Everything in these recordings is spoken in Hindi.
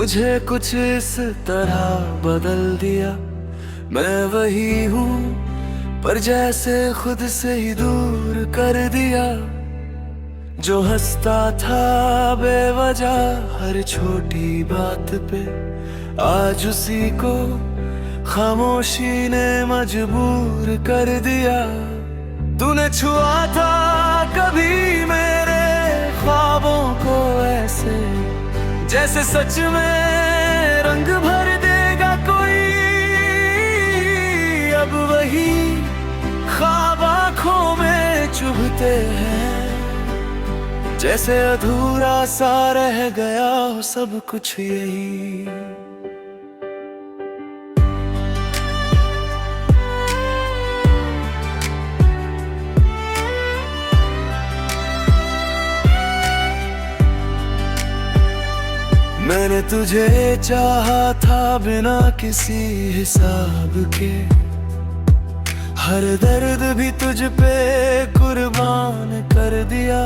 मुझे कुछ इस तरह बदल दिया। मैं वही हूँ पर जैसे खुद से ही दूर कर दिया। जो हंसता था बेवजह हर छोटी बात पे, आज उसी को खामोशी ने मजबूर कर दिया। तूने छुआ था कभी मेरे ख्वाबों को ऐसे, जैसे सच में रंग भर देगा कोई। अब वही ख्वाब आँखों में चुभते हैं, जैसे अधूरा सा रह गया हो सब कुछ यही। मैंने तुझे चाहा था बिना किसी हिसाब के, हर दर्द भी तुझ पे कुर्बान कर दिया।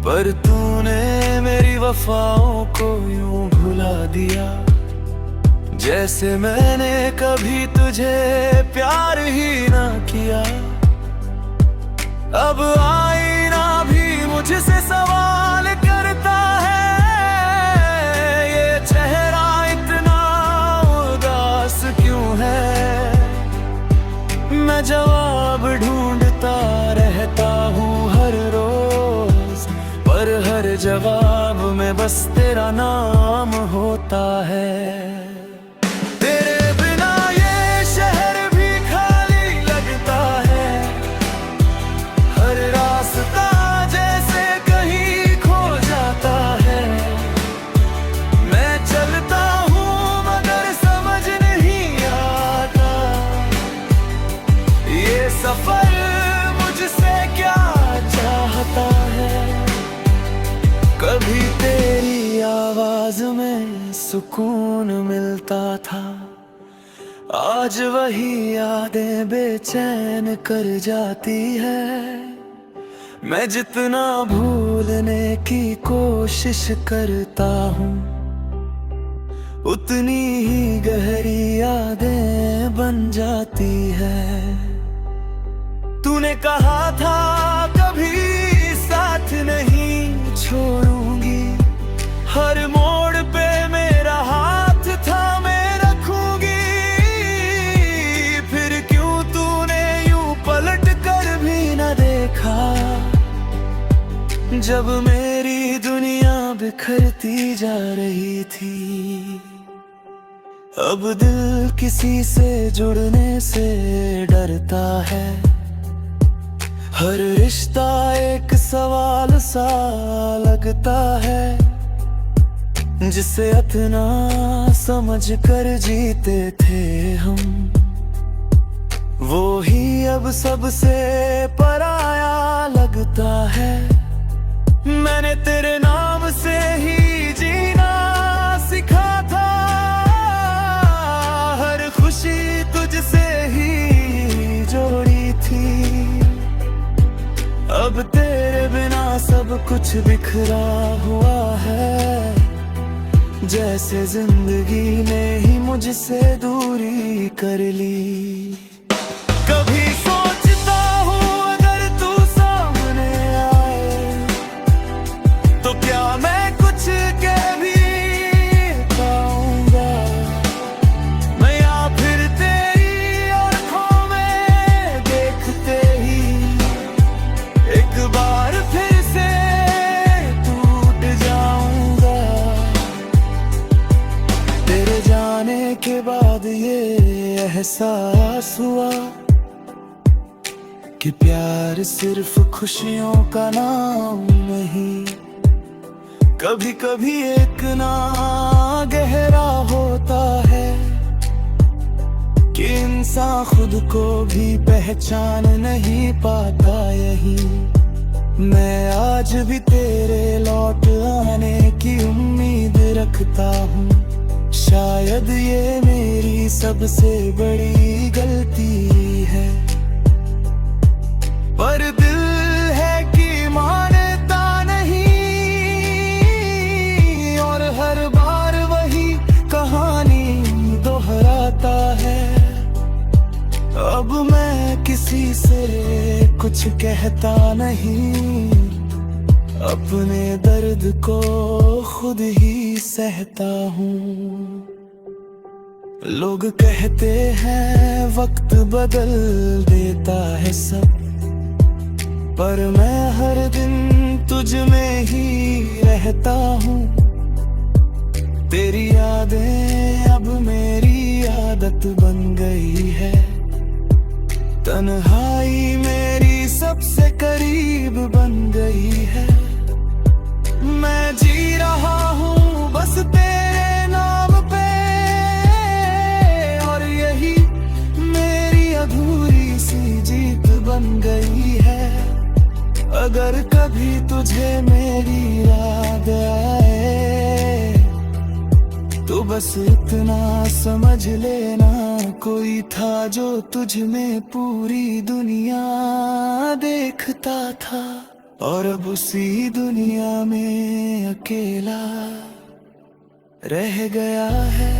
पर तूने मेरी वफाओं को यूं भुला दिया, जैसे मैंने कभी तुझे प्यार ही ना किया। अब आईना भी मुझसे सवाल करता है, ये चेहरा इतना उदास क्यों है। मैं जवाब ढूंढता रहता हूँ हर रोज, पर हर जवाब में बस तेरा नाम होता है। तेरे बिना ये शहर भी खाली लगता है, हर रास्ता जैसे कहीं खो जाता है। मैं चलता हूँ मगर समझ नहीं आता, ये सफर मुझसे क्या चाहता है। कभी तेरी आवाज में सुकून मिलता था, आज वही यादें बेचैन कर जाती है। मैं जितना भूलने की कोशिश करता हूँ, उतनी ही गहरी यादें बन जाती है। तूने कहा था कभी साथ नहीं छोड़ूंगी, हर मोड़ पे मेरा हाथ थामे रखूंगी। फिर क्यों तूने यूं पलट कर भी न देखा, जब मेरी दुनिया बिखरती जा रही थी। अब दिल किसी से जुड़ने से डरता है, हर रिश्ता एक सवाल सा लगता है। जिसे इतना समझ कर जीते थे हम, वो ही अब सबसे पराया लगता है। मैंने तेरे नाम से ही जीना सीखा था, हर खुशी तुझसे ही जोड़ी थी। अब तेरे बिना सब कुछ बिखरा हुआ है, जैसे जिंदगी ने ही मुझसे दूरी कर ली। कभी सोचता हूँ अगर तू सामने आए, तो क्या मैं कुछ कह भी पाऊंगा। मैं या फिर तेरी आँखों में देखते ही एक बार फिर से टूट जाऊंगा। तेरे जाने के बाद ये एहसास हुआ कि प्यार सिर्फ खुशियों का नाम नहीं, कभी कभी एक ना गहरा होता है कि इंसान खुद को भी पहचान नहीं पाता। यही मैं आज भी तेरे लौट आने की उम्मीद रखता हूँ। शायद ये मेरी सबसे बड़ी गलती है, पर दिल है कि मानता नहीं और हर कुछ कहता नहीं, अपने दर्द को खुद ही सहता हूँ। लोग कहते हैं वक्त बदल देता है सब, पर मैं हर दिन तुझ में ही रहता हूँ। तेरी यादें अब मेरी आदत बन गई है, तन्हाई मेरी सबसे करीब बन गई है। मैं जी रहा हूँ बस तेरे नाम पे, और यही मेरी अधूरी सी जीत बन गई है। अगर कभी तुझे मेरी याद आए तो बस इतना समझ लेना, कोई था जो तुझ में पूरी दुनिया देखता था, और अब उसी दुनिया में अकेला रह गया है।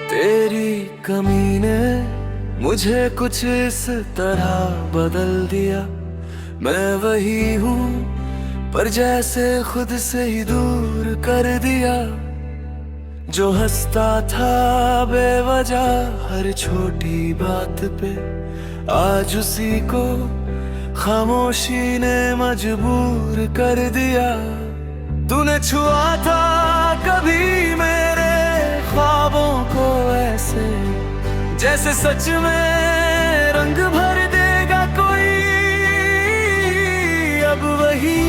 तेरी कमी ने मुझे कुछ इस तरह बदल दिया, मैं वही हूँ पर जैसे खुद से ही दूर कर दिया। जो हंसता था बेवजह हर छोटी बात पे, आज उसी को खामोशी ने मजबूर कर दिया। तूने छुआ था कभी मेरे ख्वाबों को ऐसे, जैसे सच में रंग भर देगा कोई। अब वही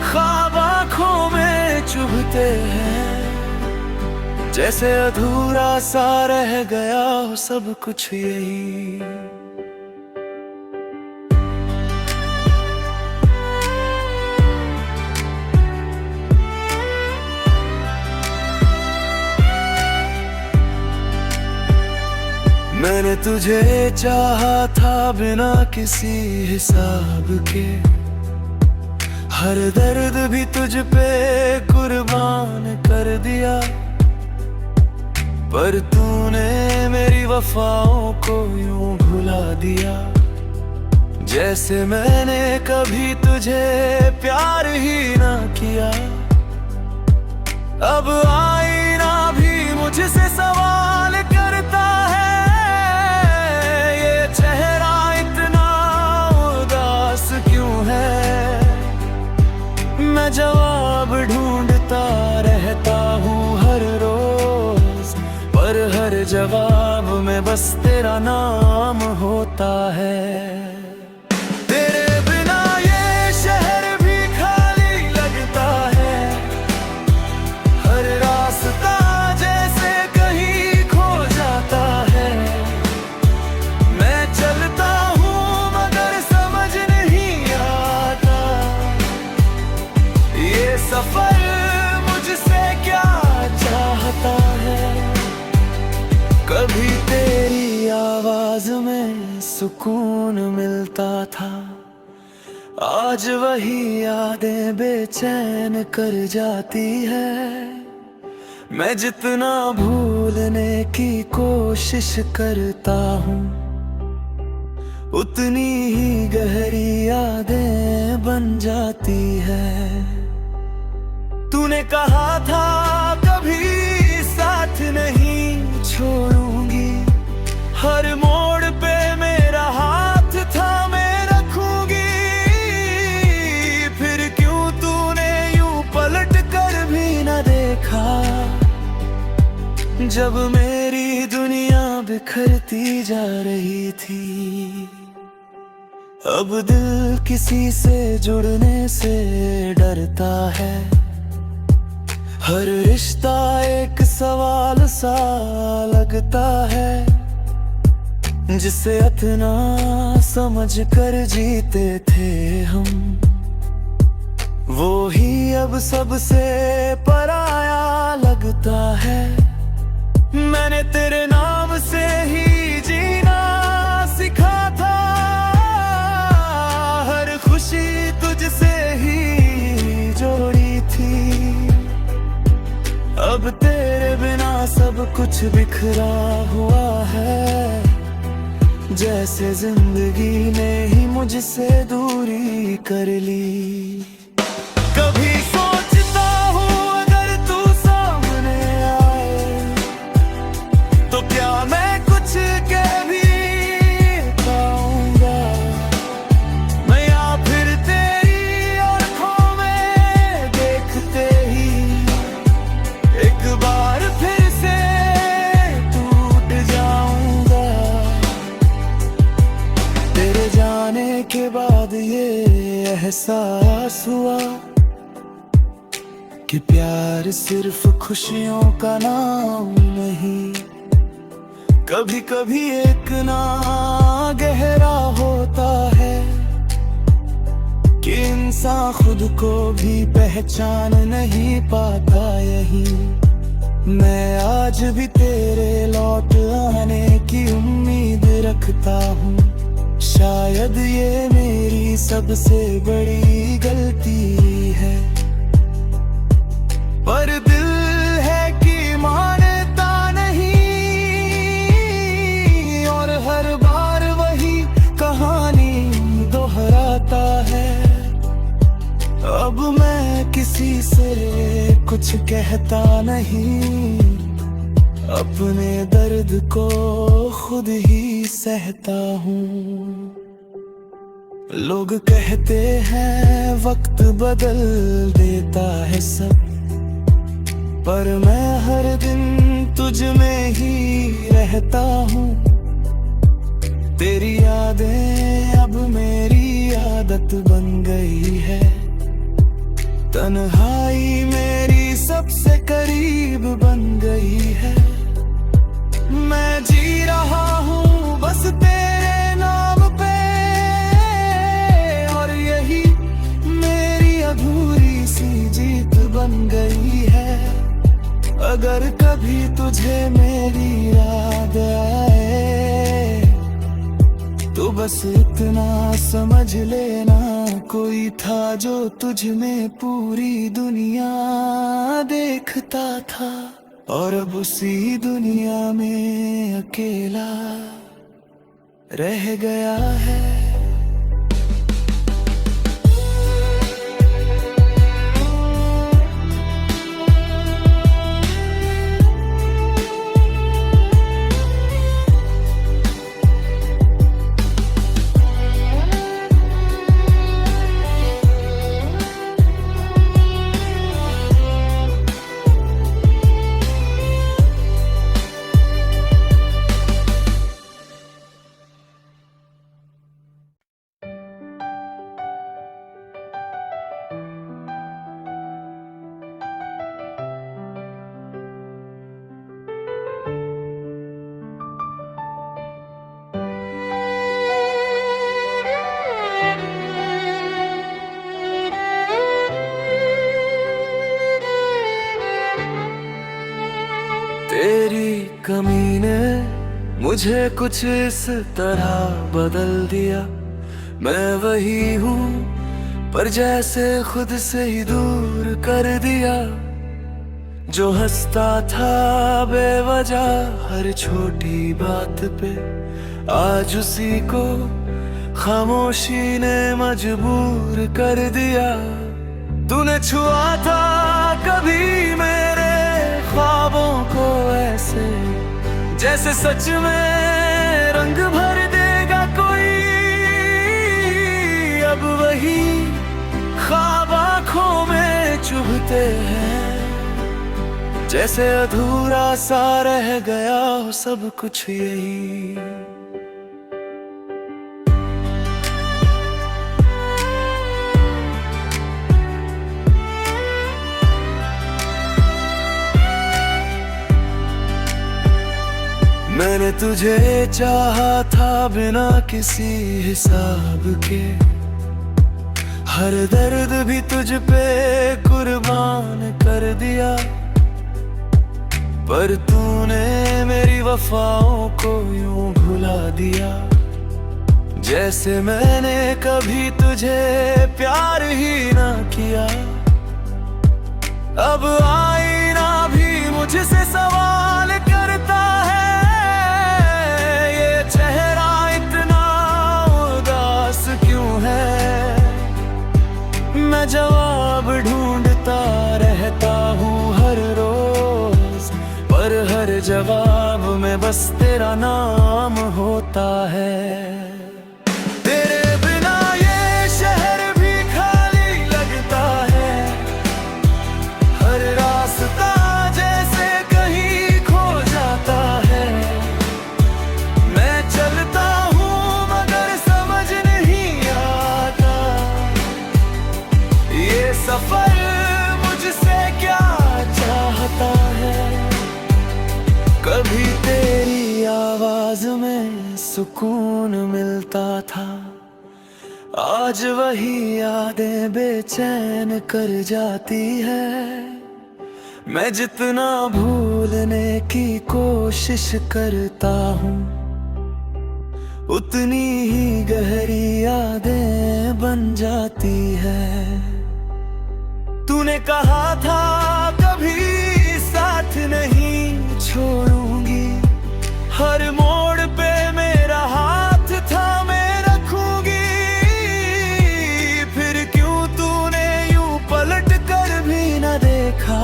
ख्वाब आँखों में चुभते हैं, जैसे अधूरा सा रह गया हो सब कुछ यही। मैंने तुझे चाहा था बिना किसी हिसाब के, हर दर्द भी तुझ पे कुर्बान कर दिया। पर तूने मेरी वफाओं को यूं भुला दिया, जैसे मैंने कभी तुझे प्यार ही ना किया। अब आईना भी मुझसे सवाल करता है, मैं जवाब ढूंढता रहता हूँ हर रोज, पर हर जवाब में बस तेरा नाम होता है। तेरे बिना ये शहर भी खाली लगता है, हर रास्ता जैसे कहीं खो जाता है। मैं चलता हूँ मगर समझ नहीं आता, ये सफर मुझसे क्या चाहता है। कभी तेरी आवाज में सुकून मिलता था, आज वही यादें बेचैन कर जाती है। मैं जितना भूलने की कोशिश करता हूँ, उतनी ही गहरी यादें बन जाती है। तूने कहा था कभी साथ नहीं छोड़ूंगी, हर मोड़ पे मेरा हाथ थामे रखूंगी। फिर क्यों तूने यूं पलट कर भी न देखा, जब मेरी दुनिया बिखरती जा रही थी, अब दिल किसी से जुड़ने से डरता है। हर रिश्ता एक सवाल सा लगता है, जिसे इतना समझ कर जीते थे हम, वो ही अब सबसे पराया लगता है। मैंने तेरे नाम से ही जीना सीखा था, हर खुशी तुझसे ही जोड़ी थी। अब तेरे बिना सब कुछ बिखरा हुआ है, जैसे जिंदगी ने ही मुझसे दूरी कर ली। कभी सोचता हूँ अगर तू सामने आए, तो क्या मैं कुछ कह भी पाऊंगा मैं, या फिर तेरी आंखों में देखते ही एक बार फिर से टूट जाऊंगा। तेरे जाने के बाद ये एहसास हुआ कि प्यार सिर्फ खुशियों का नाम नहीं, कभी कभी एक ना गहरा होता है, कि इंसान खुद को भी पहचान नहीं पाता। यही मैं आज भी तेरे लौट आने की उम्मीद रखता हूँ। शायद ये मेरी सबसे बड़ी गलती है, पर दिल है कि मानता नहीं, और हर बार वही कहानी दोहराता है। अब मैं किसी से कुछ कहता नहीं, अपने दर्द को खुद ही सहता हूँ। लोग कहते हैं वक्त बदल देता है सब, पर मैं हर दिन तुझ में ही रहता हूँ। तेरी यादें अब मेरी आदत बन गई है, तन्हाई मेरी सबसे करीब बन गई है। मैं जी रहा हूँ बस तेरे नाम पे, और यही मेरी अधूरी सी जीत बन गई है। अगर कभी तुझे मेरी याद आए, तो बस इतना समझ लेना, कोई था जो तुझ में पूरी दुनिया देखता था, और अब उसी दुनिया में अकेला रह गया है। तेरी कमी ने मुझे कुछ इस तरह बदल दिया, मैं वही हूँ पर जैसे खुद से ही दूर कर दिया। जो हंसता था बेवजह हर छोटी बात पे, आज उसी को खामोशी ने मजबूर कर दिया। तूने छुआ था कभी मेरे ख्वाबों को ऐसे, जैसे सच में रंग भर देगा कोई। अब वही ख्वाब आँखों में चुभते हैं, जैसे अधूरा सा रह गया हो सब कुछ यही। मैंने तुझे चाहा था बिना किसी हिसाब के, हर दर्द भी तुझ पे कुर्बान कर दिया। पर तूने मेरी वफाओं को यूं भुला दिया, जैसे मैंने कभी तुझे प्यार ही ना किया। अब आईना भी मुझसे सवाल करता है, ये चेहरा इतना उदास क्यों है। मैं जवाब ढूंढता रहता हूँ हर रोज, पर हर जवाब में बस तेरा नाम होता है। तेरे बिना ये शहर भी खाली लगता है, हर रास्ता जैसे कहीं खो जाता है। मैं चलता हूँ मगर समझ नहीं आता, ये सफर मुझसे क्या चाहता है। कभी तेरी आवाज में सुकून मिलता था, आज वही यादें बेचैन कर जाती है। मैं जितना भूलने की कोशिश करता हूँ, उतनी ही गहरी यादें बन जाती है। तूने कहा था कभी साथ नहीं छोड़ूंगी, हर मोड़ पे मेरा हाथ थामे रखूंगी। फिर क्यों तूने यूं पलट कर भी न देखा,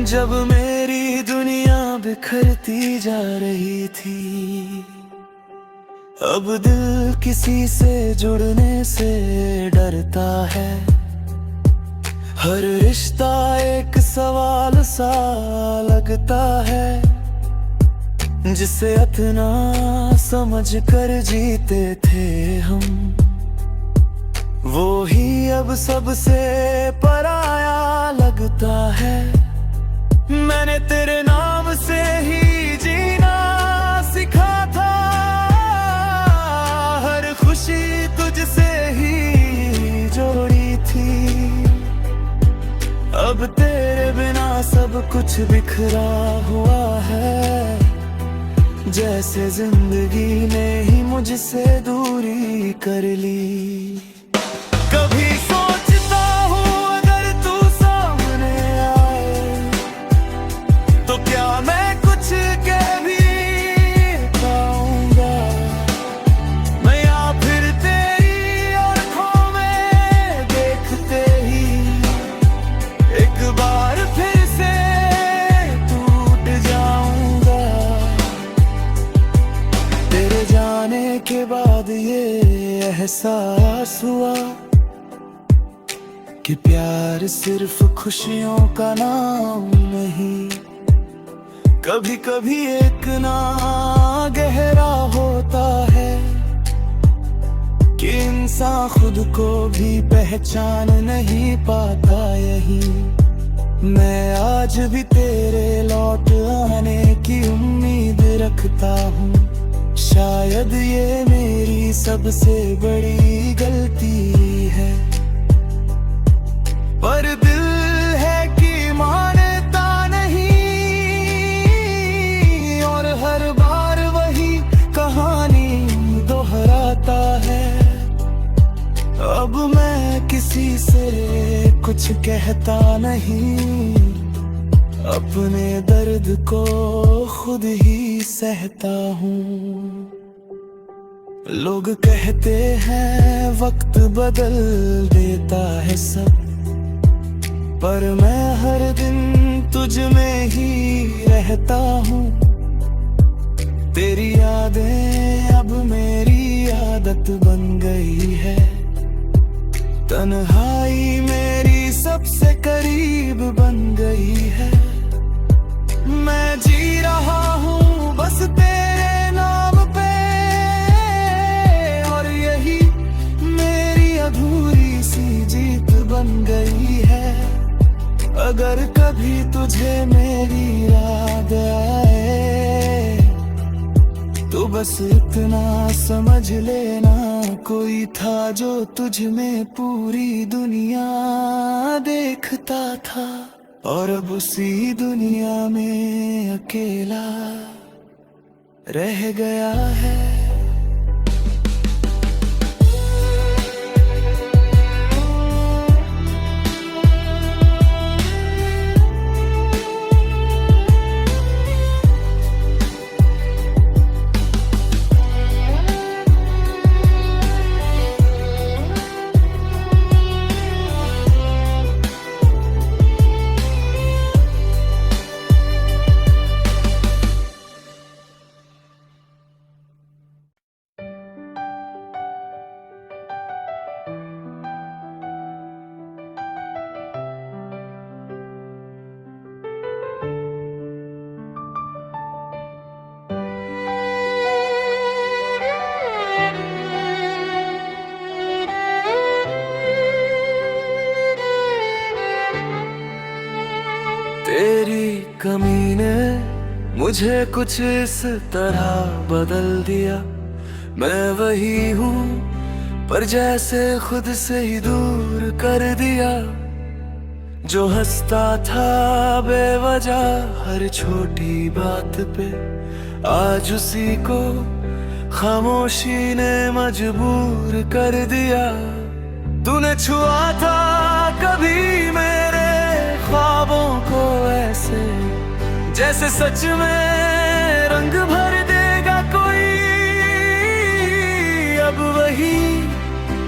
जब मेरी दुनिया बिखरती जा रही थी। अब दिल किसी से जुड़ने से डरता है, हर रिश्ता एक सवाल सा लगता है। जिसे इतना समझ कर जीते थे हम, वो ही अब सबसे पराया लगता है। मैंने तेरे नाम से ही जीना सीखा था, हर खुशी तुझसे ही जोड़ी थी। अब तेरे बिना सब कुछ बिखरा हुआ है, जैसे जिंदगी ने ही मुझसे दूरी कर ली। कभी सोचता हूँ अगर तू सामने आए, तो क्या मैं कुछ कह भी पाऊंगा। मैं या फिर तेरी आँखों में देखते ही एक बार फिर से टूट जाऊंगा। तेरे जाने के बाद ये एहसास हुआ कि प्यार सिर्फ खुशियों का नाम नहीं, कभी कभी एक ना गहरा होता है कि इंसान खुद को भी पहचान नहीं पाता। यही मैं आज भी तेरे लौट आने की उम्मीद रखता हूँ। शायद ये मेरी सबसे बड़ी गलती है, पर दिल है कि मानता नहीं, और हर बार वही कहानी दोहराता है। अब मैं किसी से कुछ कहता नहीं, अपने दर्द को खुद ही सहता हूँ। लोग कहते हैं वक्त बदल देता है सब, पर मैं हर दिन तुझ में ही रहता हूँ। तेरी यादें अब मेरी आदत बन गई है, तन्हाई मेरी सब सबसे करीब बन गई है। मैं जी रहा हूँ बस तेरे नाम पे, और यही मेरी अधूरी सी जीत बन गई है। अगर कभी तुझे मेरी याद आए तो बस इतना समझ लेना, कोई था जो तुझ में पूरी दुनिया देखता था, और अब उसी दुनिया में अकेला रह गया है। तेरी कमी ने मुझे कुछ इस तरह बदल दिया। मैं वही हूँ पर जैसे खुद से ही दूर कर दिया। जो हंसता था बेवजह हर छोटी बात पे, आज उसी को खामोशी ने मजबूर कर दिया। तूने छुआ था कभी मेरे ख्वाबों को ऐसे, जैसे सच में रंग भर देगा कोई। अब वही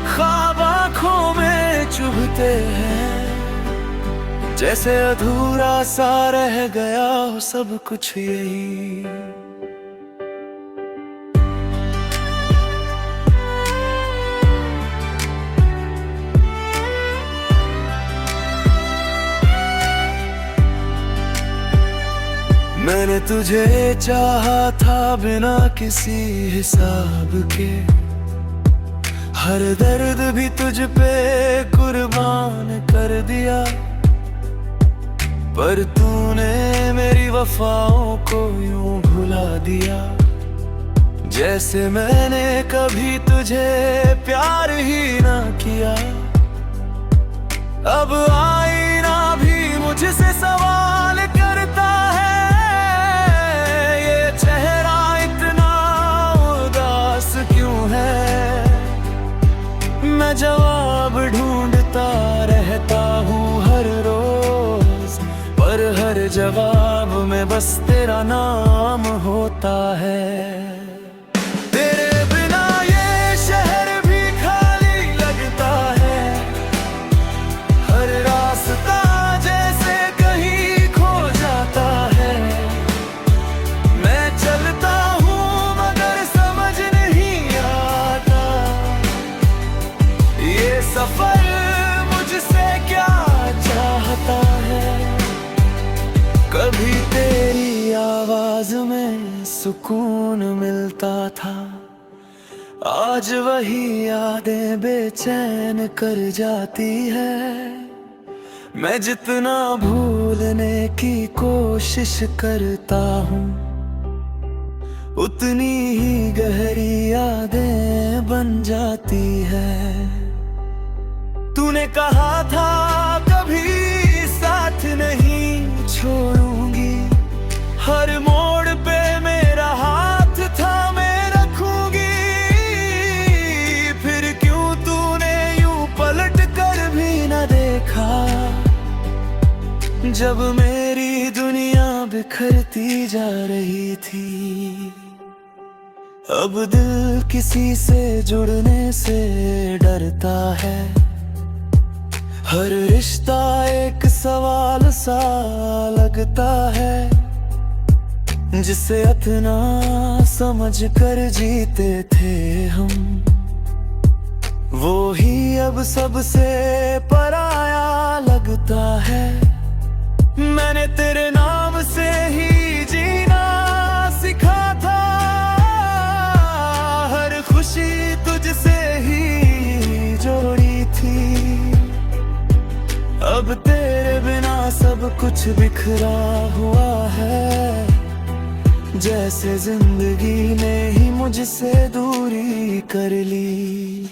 ख्वाब आँखों में चुभते हैं, जैसे अधूरा सा रह गया हो सब कुछ यही। मैंने तुझे चाहा था बिना किसी हिसाब के, हर दर्द भी तुझ पे कुर्बान कर दिया। पर तूने मेरी वफाओं को यूं भुला दिया, जैसे मैंने कभी तुझे प्यार ही ना किया। अब आईना भी मुझसे सवाल करता है, ये चेहरा इतना उदास क्यों है। मैं जवाब ढूंढता रहता हूँ हर रोज, पर हर जवाब में बस तेरा नाम होता है। सफर मुझसे क्या चाहता है, कभी तेरी आवाज में सुकून मिलता था। आज वही यादें बेचैन कर जाती है। मैं जितना भूलने की कोशिश करता हूँ, उतनी ही गहरी यादें बन जाती है। तूने कहा था कभी साथ नहीं छोड़ूंगी, हर मोड़ पे मेरा हाथ था मैं रखूंगी। फिर क्यों तूने यूं पलट कर भी न देखा, जब मेरी दुनिया बिखरती जा रही थी। अब दिल किसी से जुड़ने से डरता है, हर रिश्ता एक सवाल सा लगता है। जिसे इतना समझ कर जीते थे हम, वो ही अब सबसे पराया लगता अब तेरे बिना सब कुछ बिखरा हुआ है, जैसे जिंदगी ने ही मुझसे दूरी कर ली।